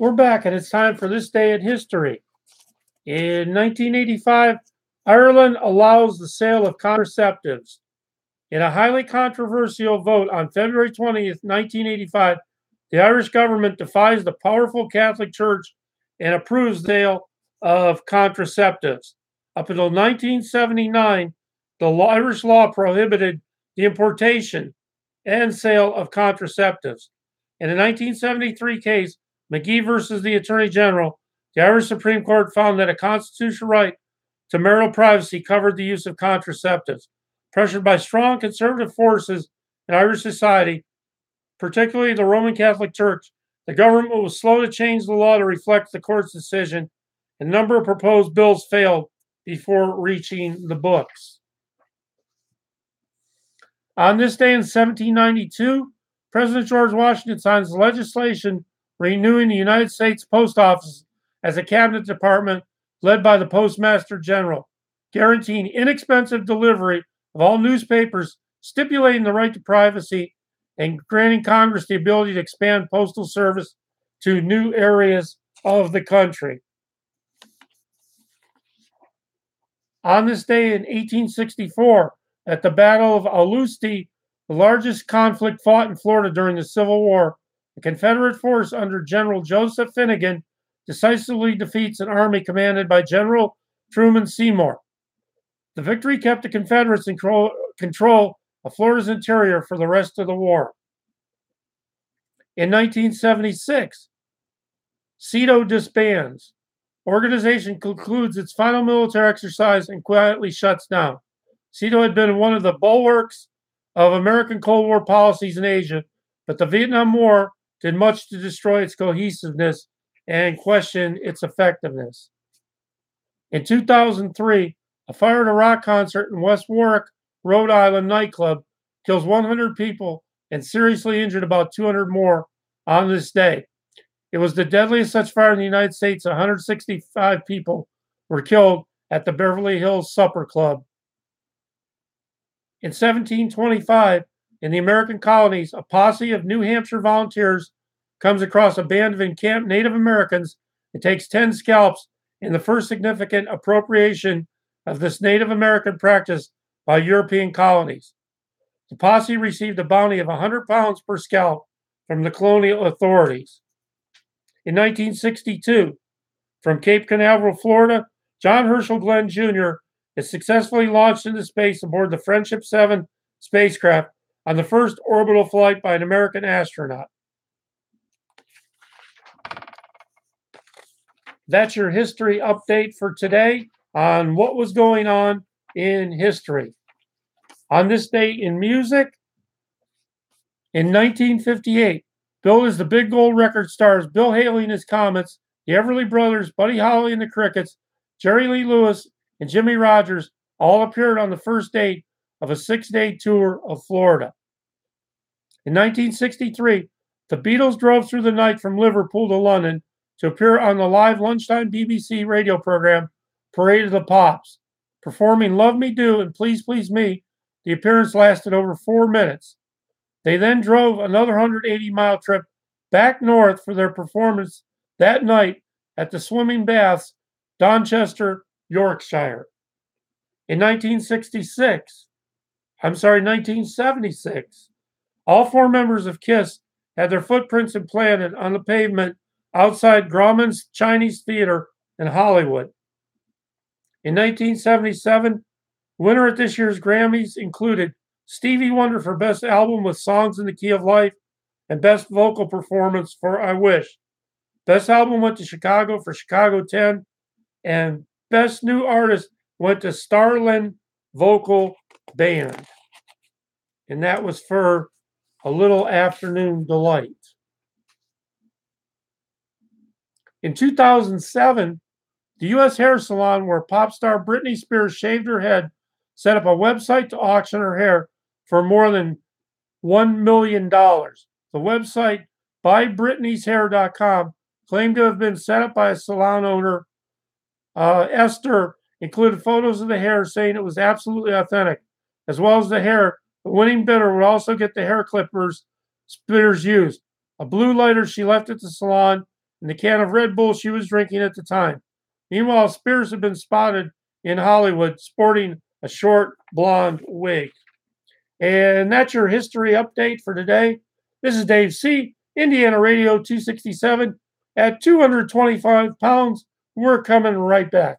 We're back, and it's time for this day in history. In 1985, Ireland allows the sale of contraceptives. In a highly controversial vote on February 20th, 1985, the Irish government defies the powerful Catholic Church and approves the sale of contraceptives. Up until 1979, the Irish law prohibited the importation and sale of contraceptives. In a 1973 case, McGee versus the Attorney General, the Irish Supreme Court found that a constitutional right to marital privacy covered the use of contraceptives. Pressured by strong conservative forces in Irish society, particularly the Roman Catholic Church, the government was slow to change the law to reflect the court's decision, and a number of proposed bills failed before reaching the books. On this day in 1792, President George Washington signs legislation renewing the United States Post Office as a cabinet department led by the Postmaster General, guaranteeing inexpensive delivery of all newspapers, stipulating the right to privacy, and granting Congress the ability to expand postal service to new areas of the country. On this day in 1864, at the Battle of Allusti, the largest conflict fought in Florida during the Civil War, the Confederate force under General Joseph Finnegan decisively defeats an army commanded by General Truman Seymour. The victory kept the Confederates in control of Florida's interior for the rest of the war. In 1976, CETO disbands. Organization concludes its final military exercise and quietly shuts down. CETO had been one of the bulwarks of American Cold War policies in Asia, but the Vietnam War did much to destroy its cohesiveness and question its effectiveness. In 2003, a fire at a rock concert in West Warwick, Rhode Island nightclub kills 100 people and seriously injured about 200 more on this day. It was the deadliest such fire in the United States. 165 people were killed at the Beverly Hills Supper Club. In 1725, in the American colonies, a posse of New Hampshire volunteers comes across a band of encamped Native Americans and takes 10 scalps in the first significant appropriation of this Native American practice by European colonies. The posse received a bounty of 100 pounds per scalp from the colonial authorities. In 1962, from Cape Canaveral, Florida, John Herschel Glenn Jr. is successfully launched into space aboard the Friendship 7 spacecraft on the first orbital flight by an American astronaut. That's your history update for today on what was going on in history. On this day in music, in 1958, billed as the Big Gold Record stars Bill Haley and his Comets, the Everly Brothers, Buddy Holly and the Crickets, Jerry Lee Lewis, and Jimmy Rogers all appeared on the first date of a 6-day tour of Florida. In 1963, the Beatles drove through the night from Liverpool to London to appear on the live lunchtime BBC radio program Parade of the Pops. Performing Love Me Do and Please Please Me, the appearance lasted over 4 minutes. They then drove another 180-mile trip back north for their performance that night at the Swimming Baths, Donchester, Yorkshire. In 1976, all 4 members of KISS had their footprints implanted on the pavement outside Grauman's Chinese Theater in Hollywood. In 1977, winner at this year's Grammys included Stevie Wonder for Best Album with Songs in the Key of Life and Best Vocal Performance for I Wish. Best Album went to Chicago for Chicago 10, and Best New Artist went to Starland Vocal Band. And that was for A Little Afternoon Delight. In 2007, the U.S. hair salon where pop star Britney Spears shaved her head set up a website to auction her hair for more than $1 million. The website buybritneyshair.com claimed to have been set up by a salon owner. Esther included photos of the hair saying it was absolutely authentic, as well as the hair. The winning bidder would also get the hair clippers Spears used. A blue lighter she left at the salon and the can of Red Bull she was drinking at the time. Meanwhile, Spears had been spotted in Hollywood sporting a short blonde wig. And that's your history update for today. This is Dave C., Indiana Radio 267. At 225 pounds, we're coming right back.